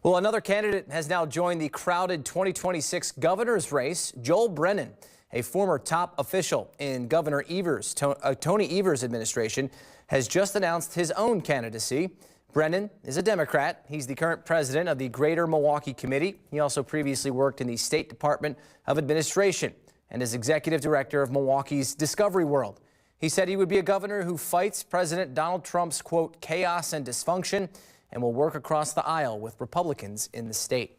Well, another candidate has now joined the crowded 2026 governor's race. Joel Brennan, a former top official in Governor Tony Evers' administration, has just announced his own candidacy. Brennan is a Democrat. He's the current president of the Greater Milwaukee Committee. He also previously worked in the State Department of Administration and is executive director of Milwaukee's Discovery World. He said he would be a governor who fights President Donald Trump's, quote, chaos and dysfunction, and will work across the aisle with Republicans in the state.